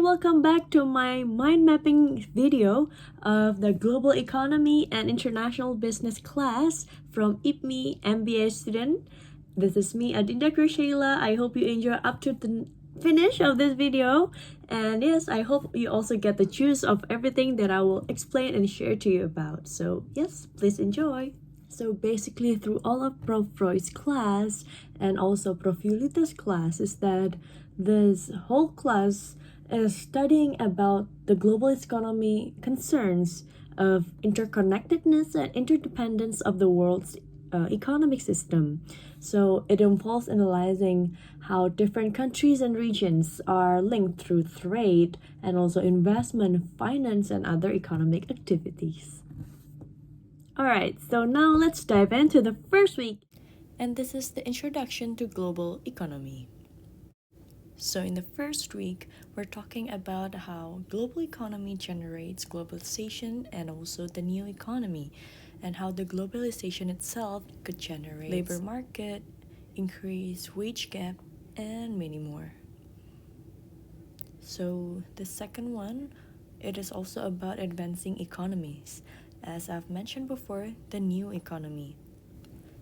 welcome back to my mind mapping video of the Global Economy and International Business class from IPMI MBA student. This is me, Adinda Krishela. I hope you enjoy up to the finish of this video. And yes, I hope you also get the juice of everything that I will explain and share to you about. So yes, please enjoy. So basically, through all of Prof. Freud's class and also Prof. Yulita's class, is that this whole class is studying about the global economy concerns of interconnectedness and interdependence of the world's economic system. So it involves analyzing how different countries and regions are linked through trade and also investment, finance, and other economic activities. Alright, so now let's dive into the first week. And this is the introduction to global economy. So in the first week, we're talking about how global economy generates globalization and also the new economy, and how the globalization itself could generate labor market, increase wage gap, and many more. So the second one, it is also about advancing economies. As I've mentioned before, the new economy.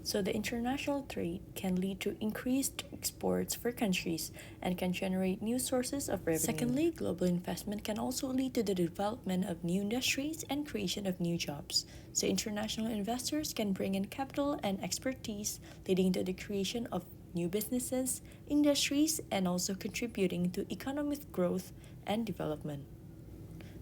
So the international trade can lead to increased exports for countries and can generate new sources of revenue. Secondly, global investment can also lead to the development of new industries and creation of new jobs. So international investors can bring in capital and expertise, leading to the creation of new businesses, industries, and also contributing to economic growth and development.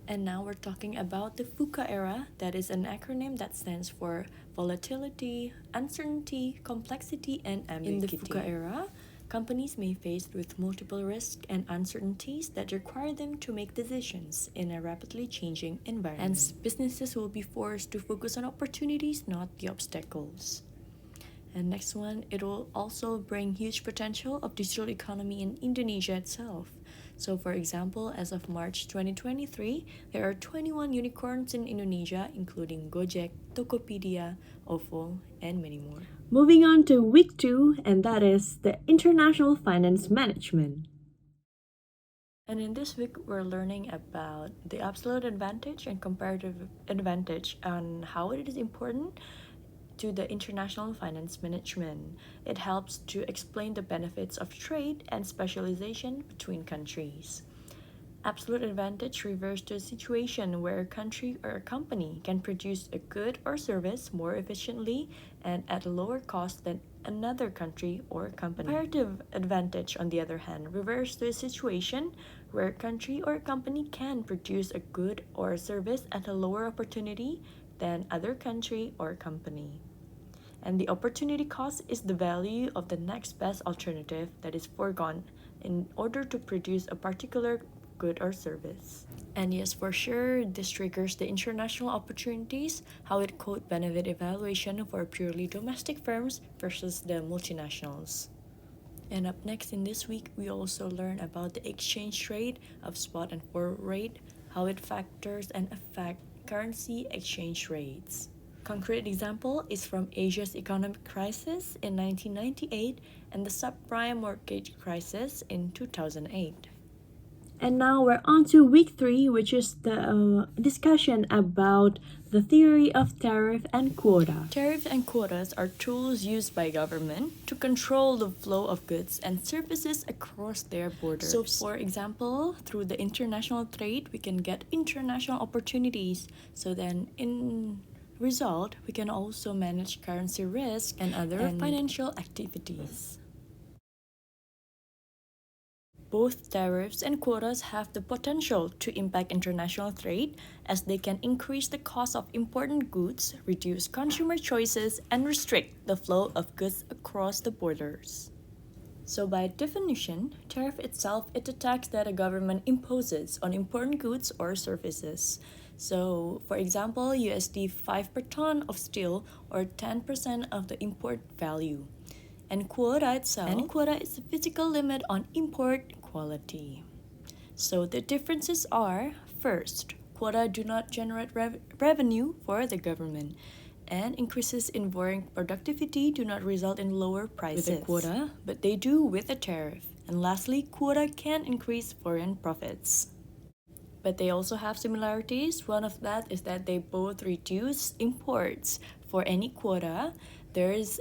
And now we're talking about the VUCA era, that is an acronym that stands for volatility, uncertainty, complexity, and ambiguity. In the VUCA era, companies may face with multiple risks and uncertainties that require them to make decisions in a rapidly changing environment. Hence, businesses will be forced to focus on opportunities, not the obstacles. And next one, it will also bring huge potential of digital economy in Indonesia itself. So for example, as of March 2023, there are 21 unicorns in Indonesia, including Gojek, Tokopedia, OVO, and many more. Moving on to week 2, and that is the International Finance Management. And in this week, we're learning about the absolute advantage and comparative advantage and how it is important to the international finance management. It helps to explain the benefits of trade and specialization between countries. Absolute advantage refers to a situation where a country or a company can produce a good or service more efficiently and at a lower cost than another country or company. Comparative advantage, on the other hand, refers to a situation where a country or a company can produce a good or a service at a lower opportunity than other country or company. And the opportunity cost is the value of the next best alternative that is foregone in order to produce a particular good or service. And yes, for sure, this triggers the international opportunities, how it quote benefit evaluation for purely domestic firms versus the multinationals. And up next in this week, we also learn about the exchange rate of spot and forward rate, how it factors and affects currency exchange rates. Concrete example is from Asia's economic crisis in 1998 and the subprime mortgage crisis in 2008. And now we're on to week 3, which is the discussion about the theory of tariff and quota. Tariffs and quotas are tools used by government to control the flow of goods and services across their borders. So for example, through the international trade, we can get international opportunities. So then in result, we can also manage currency risk and other financial activities. Both tariffs and quotas have the potential to impact international trade as they can increase the cost of important goods, reduce consumer choices, and restrict the flow of goods across the borders. So by definition, tariff itself is a tax that a government imposes on important goods or services. So for example, USD 5 per ton of steel or 10% of the import value. And quota is a physical limit on import quality. So the differences are, first, quota do not generate revenue for the government, and increases in foreign productivity do not result in lower prices with a quota, but they do with a tariff. And lastly, quota can increase foreign profits. but they also have similarities. One of that is that they both reduce imports. For any quota, there is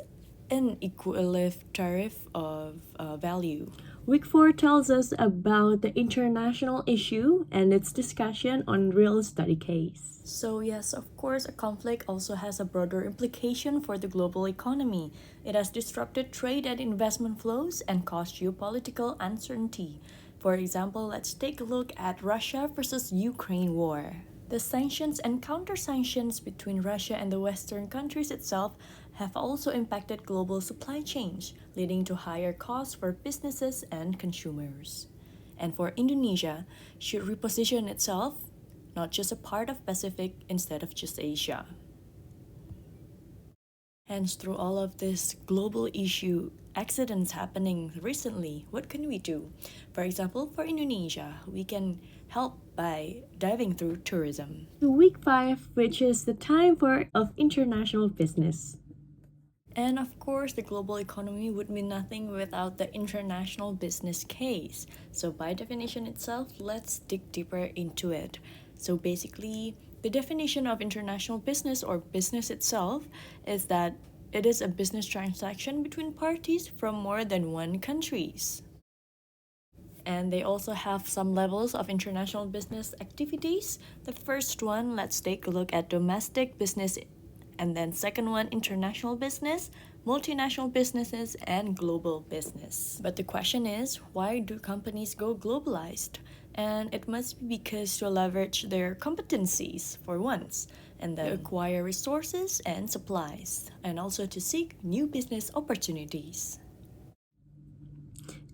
an equivalent tariff of value. Week 4 tells us about the international issue and its discussion on real study case. So yes, of course, a conflict also has a broader implication for the global economy. It has disrupted trade and investment flows and caused geopolitical uncertainty. For example, let's take a look at Russia versus Ukraine war. The sanctions and counter-sanctions between Russia and the Western countries itself have also impacted global supply chains, leading to higher costs for businesses and consumers. And for Indonesia, should reposition itself not just a part of Pacific instead of just Asia. Hence, through all of this global issue, accidents happening recently, what can we do? For example, for Indonesia, we can help by diving through tourism. Week 5, which is the time of international business. And of course, the global economy would mean nothing without the international business case. So by definition itself, let's dig deeper into it. So basically, the definition of international business or business itself is that it is a business transaction between parties from more than one countries. And they also have some levels of international business activities. The first one, let's take a look at domestic business, and then second one, international business, multinational businesses, and global business. But the question is, why do companies go globalized? And it must be because to leverage their competencies for once, and then acquire resources and supplies, and also to seek new business opportunities.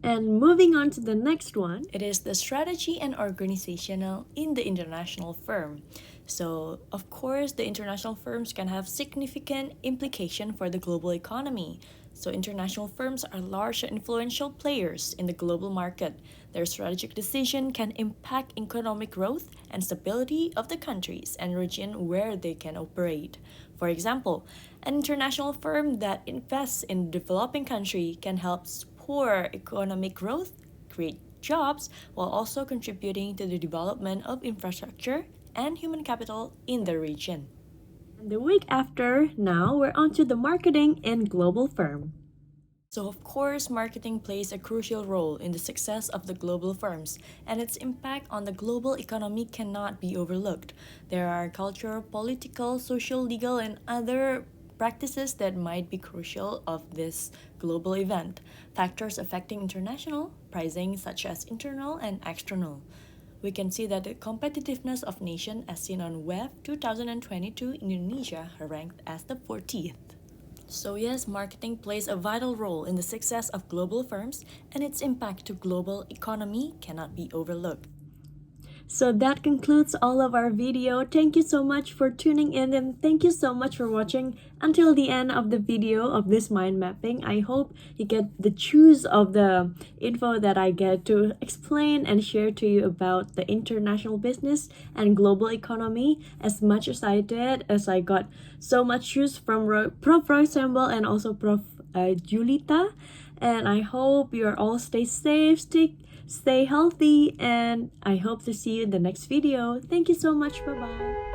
And moving on to the next one, it is the strategy and organizational in the international firm. So, of course, the international firms can have significant implication for the global economy. So, international firms are large and influential players in the global market. Their strategic decision can impact economic growth and stability of the countries and region where they can operate. For example, an international firm that invests in a developing country can help support economic growth, create jobs, while also contributing to the development of infrastructure and human capital in the region. And the week after, now we're on to the marketing and global firm. So of course, marketing plays a crucial role in the success of the global firms, and its impact on the global economy cannot be overlooked. There are cultural, political, social, legal, and other practices that might be crucial of this global event. Factors affecting international pricing such as internal and external. We can see that the competitiveness of nation as seen on WEF 2022, Indonesia ranked as the 40th. So yes, marketing plays a vital role in the success of global firms, and its impact to global economy cannot be overlooked. So that concludes all of our video. Thank you so much for tuning in, and thank you so much for watching until the end of the video of this mind mapping. I hope you get the juice of the info that I get to explain and share to you about the international business and global economy as much as I did, as I got so much juice from Prof. Roy Sambal and also Prof. Julita. And I hope you all stay safe, stay healthy, and I hope to see you in the next video. Thank you so much. Bye-bye.